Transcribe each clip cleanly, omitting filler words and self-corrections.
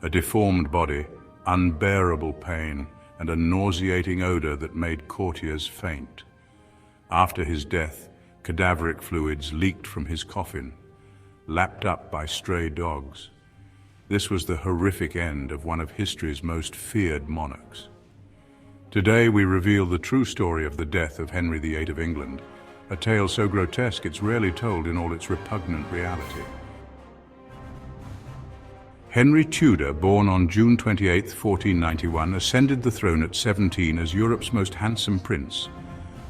a deformed body, unbearable pain, and a nauseating odor that made courtiers faint. After his death, cadaveric fluids leaked from his coffin, lapped up by stray dogs. This was the horrific end of one of history's most feared monarchs. Today we reveal the true story of the death of Henry VIII of England, a tale so grotesque it's rarely told in all its repugnant reality. Henry Tudor, born on June 28, 1491, ascended the throne at 17 as Europe's most handsome prince.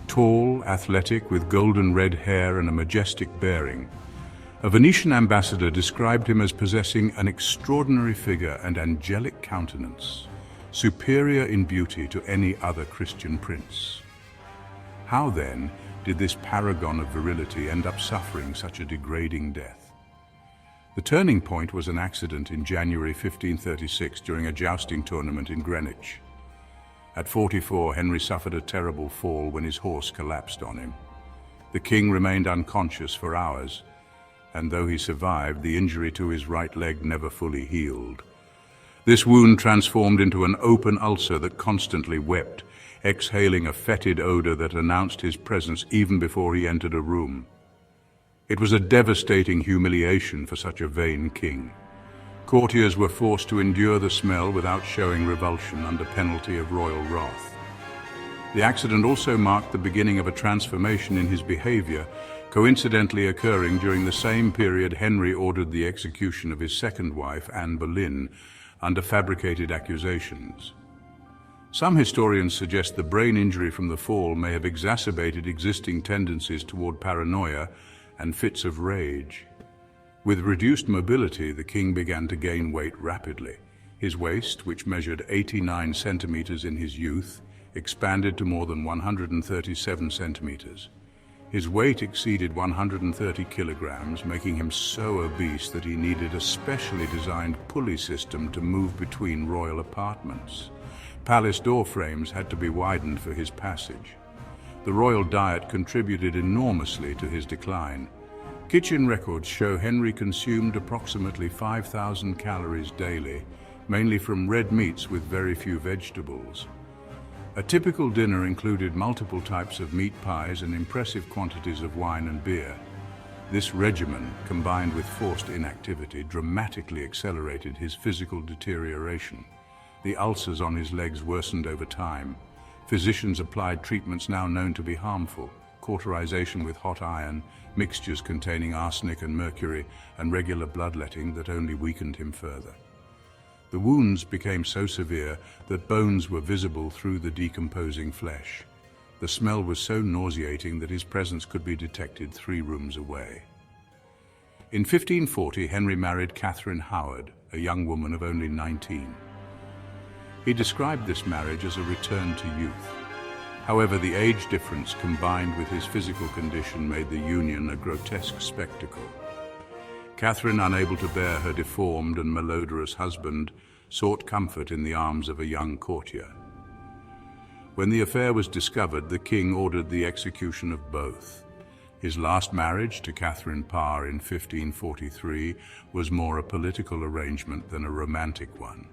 Tall, athletic, with golden red hair and a majestic bearing. A Venetian ambassador described him as possessing an extraordinary figure and angelic countenance, superior in beauty to any other Christian prince. How then did this paragon of virility end up suffering such a degrading death? The turning point was an accident in January 1536 during a jousting tournament in Greenwich. At 44, Henry suffered a terrible fall when his horse collapsed on him. The king remained unconscious for hours, and though he survived, the injury to his right leg never fully healed. This wound transformed into an open ulcer that constantly wept, exhaling a fetid odor that announced his presence even before he entered a room. It was a devastating humiliation for such a vain king. Courtiers were forced to endure the smell without showing revulsion under penalty of royal wrath. The accident also marked the beginning of a transformation in his behavior, coincidentally occurring during the same period Henry ordered the execution of his second wife, Anne Boleyn, under fabricated accusations. Some historians suggest the brain injury from the fall may have exacerbated existing tendencies toward paranoia and fits of rage. With reduced mobility, the king began to gain weight rapidly. His waist, which measured 89 centimeters in his youth, expanded to more than 137 centimeters. His weight exceeded 130 kilograms, making him so obese that he needed a specially designed pulley system to move between royal apartments. Palace door frames had to be widened for his passage. The royal diet contributed enormously to his decline. Kitchen records show Henry consumed approximately 5,000 calories daily, mainly from red meats with very few vegetables. A typical dinner included multiple types of meat pies and impressive quantities of wine and beer. This regimen, combined with forced inactivity, dramatically accelerated his physical deterioration. The ulcers on his legs worsened over time. Physicians applied treatments now known to be harmful: cauterization with hot iron, mixtures containing arsenic and mercury, and regular bloodletting that only weakened him further. The wounds became so severe that bones were visible through the decomposing flesh. The smell was so nauseating that his presence could be detected 3 rooms away. In 1540, Henry married Catherine Howard, a young woman of only 19. He described this marriage as a return to youth. However, the age difference combined with his physical condition made the union a grotesque spectacle. Catherine, unable to bear her deformed and malodorous husband, sought comfort in the arms of a young courtier. When the affair was discovered, the king ordered the execution of both. His last marriage to Catherine Parr in 1543 was more a political arrangement than a romantic one.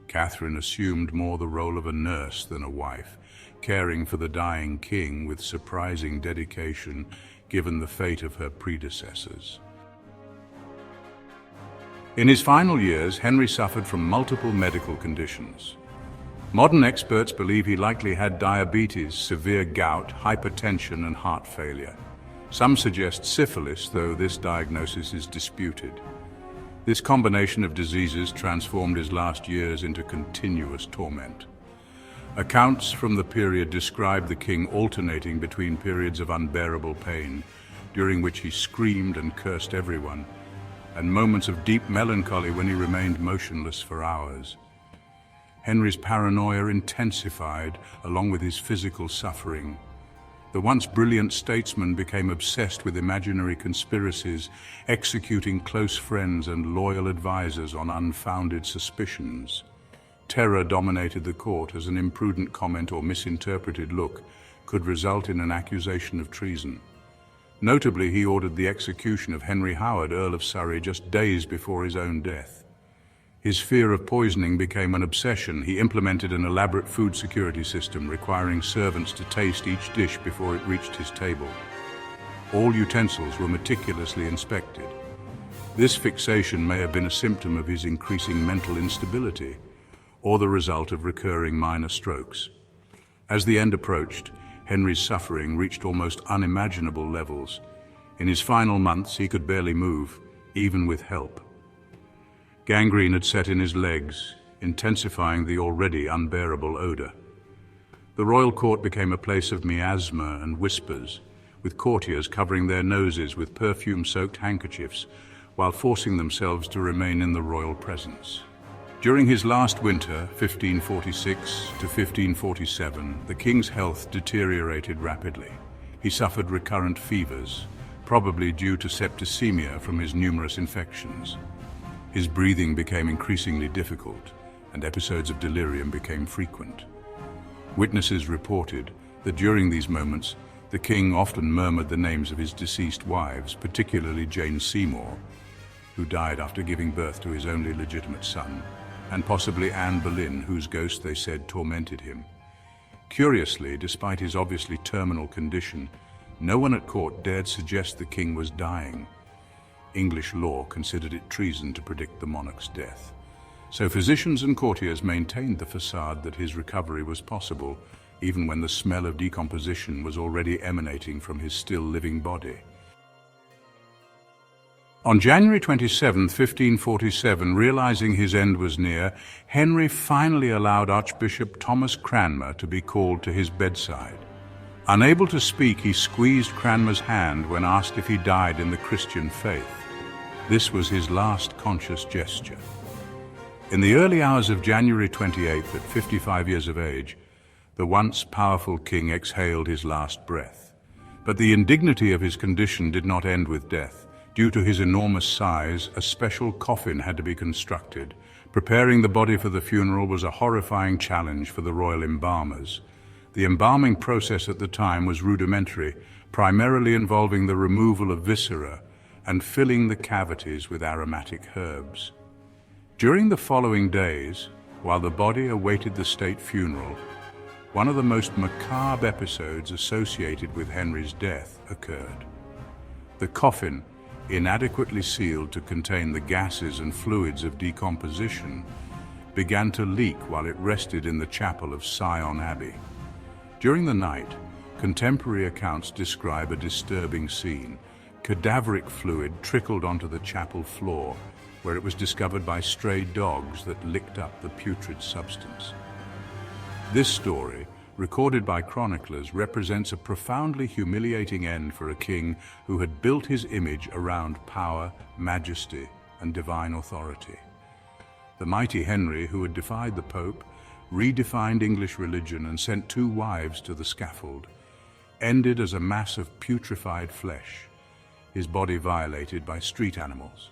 Catherine assumed more the role of a nurse than a wife, caring for the dying king with surprising dedication given the fate of her predecessors. In his final years, Henry suffered from multiple medical conditions. Modern experts believe he likely had diabetes, severe gout, hypertension, and heart failure. Some suggest syphilis, though this diagnosis is disputed. This combination of diseases transformed his last years into continuous torment. Accounts from the period describe the king alternating between periods of unbearable pain, during which he screamed and cursed everyone, and moments of deep melancholy when he remained motionless for hours. Henry's paranoia intensified along with his physical suffering. The once brilliant statesman became obsessed with imaginary conspiracies, executing close friends and loyal advisors on unfounded suspicions. Terror dominated the court, as an imprudent comment or misinterpreted look could result in an accusation of treason. Notably, he ordered the execution of Henry Howard, Earl of Surrey, just days before his own death. His fear of poisoning became an obsession. He implemented an elaborate food security system requiring servants to taste each dish before it reached his table. All utensils were meticulously inspected. This fixation may have been a symptom of his increasing mental instability, or the result of recurring minor strokes. As the end approached, Henry's suffering reached almost unimaginable levels. In his final months, he could barely move, even with help. Gangrene had set in his legs, intensifying the already unbearable odor. The royal court became a place of miasma and whispers, with courtiers covering their noses with perfume-soaked handkerchiefs while forcing themselves to remain in the royal presence. During his last winter, 1546 to 1547, the king's health deteriorated rapidly. He suffered recurrent fevers, probably due to septicemia from his numerous infections. His breathing became increasingly difficult, and episodes of delirium became frequent. Witnesses reported that during these moments, the king often murmured the names of his deceased wives, particularly Jane Seymour, who died after giving birth to his only legitimate son, and possibly Anne Boleyn, whose ghost they said tormented him. Curiously, despite his obviously terminal condition, no one at court dared suggest the king was dying. English law considered it treason to predict the monarch's death. So physicians and courtiers maintained the facade that his recovery was possible, even when the smell of decomposition was already emanating from his still living body. On January 27, 1547, realizing his end was near, Henry finally allowed Archbishop Thomas Cranmer to be called to his bedside. Unable to speak, he squeezed Cranmer's hand when asked if he died in the Christian faith. This was his last conscious gesture. In the early hours of January 28th, at 55 years of age, the once powerful king exhaled his last breath. But the indignity of his condition did not end with death. Due to his enormous size, a special coffin had to be constructed. Preparing the body for the funeral was a horrifying challenge for the royal embalmers. The embalming process at the time was rudimentary, primarily involving the removal of viscera and filling the cavities with aromatic herbs. During the following days, while the body awaited the state funeral, one of the most macabre episodes associated with Henry's death occurred. The coffin, inadequately sealed to contain the gases and fluids of decomposition, began to leak while it rested in the chapel of Sion Abbey. During the night, contemporary accounts describe a disturbing scene. Cadaveric fluid trickled onto the chapel floor, where it was discovered by stray dogs that licked up the putrid substance. This story, recorded by chroniclers, represents a profoundly humiliating end for a king who had built his image around power, majesty, and divine authority. The mighty Henry, who had defied the Pope, redefined English religion, and sent 2 wives to the scaffold, ended as a mass of putrefied flesh, his body violated by street animals.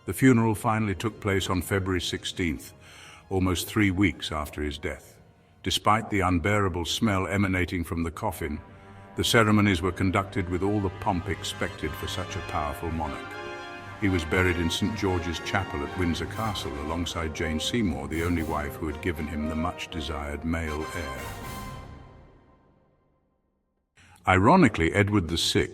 The funeral finally took place on February 16th, almost 3 weeks after his death. Despite the unbearable smell emanating from the coffin, the ceremonies were conducted with all the pomp expected for such a powerful monarch. He was buried in St. George's Chapel at Windsor Castle alongside Jane Seymour, the only wife who had given him the much-desired male heir. Ironically, Edward VI,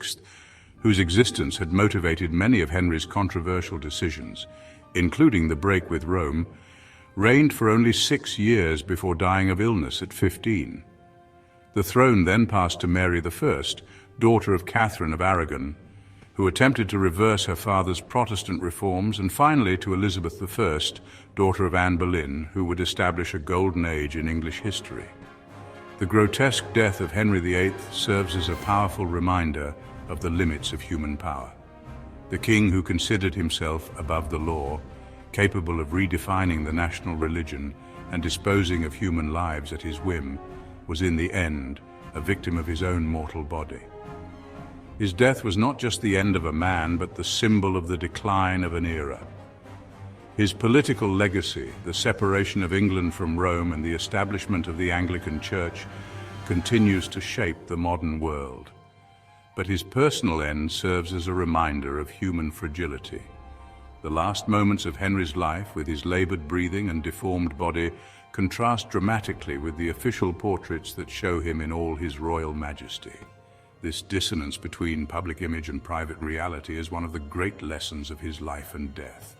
whose existence had motivated many of Henry's controversial decisions, including the break with Rome, reigned for only 6 years before dying of illness at 15. The throne then passed to Mary I, daughter of Catherine of Aragon, who attempted to reverse her father's Protestant reforms, and finally to Elizabeth I, daughter of Anne Boleyn, who would establish a golden age in English history. The grotesque death of Henry VIII serves as a powerful reminder of the limits of human power. The king, who considered himself above the law, capable of redefining the national religion and disposing of human lives at his whim, was in the end a victim of his own mortal body. His death was not just the end of a man, but the symbol of the decline of an era. His political legacy, the separation of England from Rome and the establishment of the Anglican Church, continues to shape the modern world. But his personal end serves as a reminder of human fragility. The last moments of Henry's life, with his labored breathing and deformed body, contrast dramatically with the official portraits that show him in all his royal majesty. This dissonance between public image and private reality is one of the great lessons of his life and death.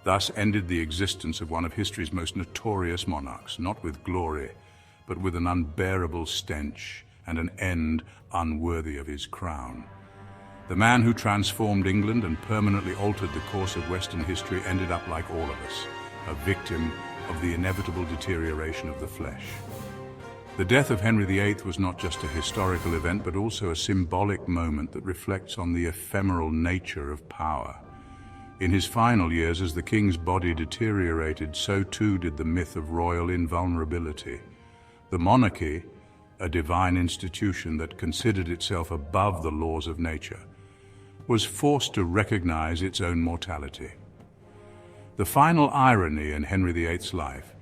Thus ended the existence of one of history's most notorious monarchs, not with glory, but with an unbearable stench and an end unworthy of his crown. The man who transformed England and permanently altered the course of Western history ended up like all of us, a victim of the inevitable deterioration of the flesh. The death of Henry VIII was not just a historical event, but also a symbolic moment that reflects on the ephemeral nature of power. In his final years, as the king's body deteriorated, so too did the myth of royal invulnerability. The monarchy, a divine institution that considered itself above the laws of nature, was forced to recognize its own mortality. The final irony in Henry VIII's life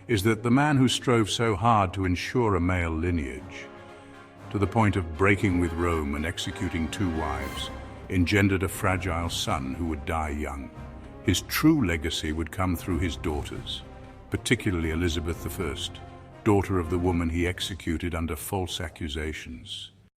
is that the man who strove so hard to ensure a male lineage, to the point of breaking with Rome and executing 2 wives, engendered a fragile son who would die young. His true legacy would come through his daughters, particularly Elizabeth I, daughter of the woman he executed under false accusations.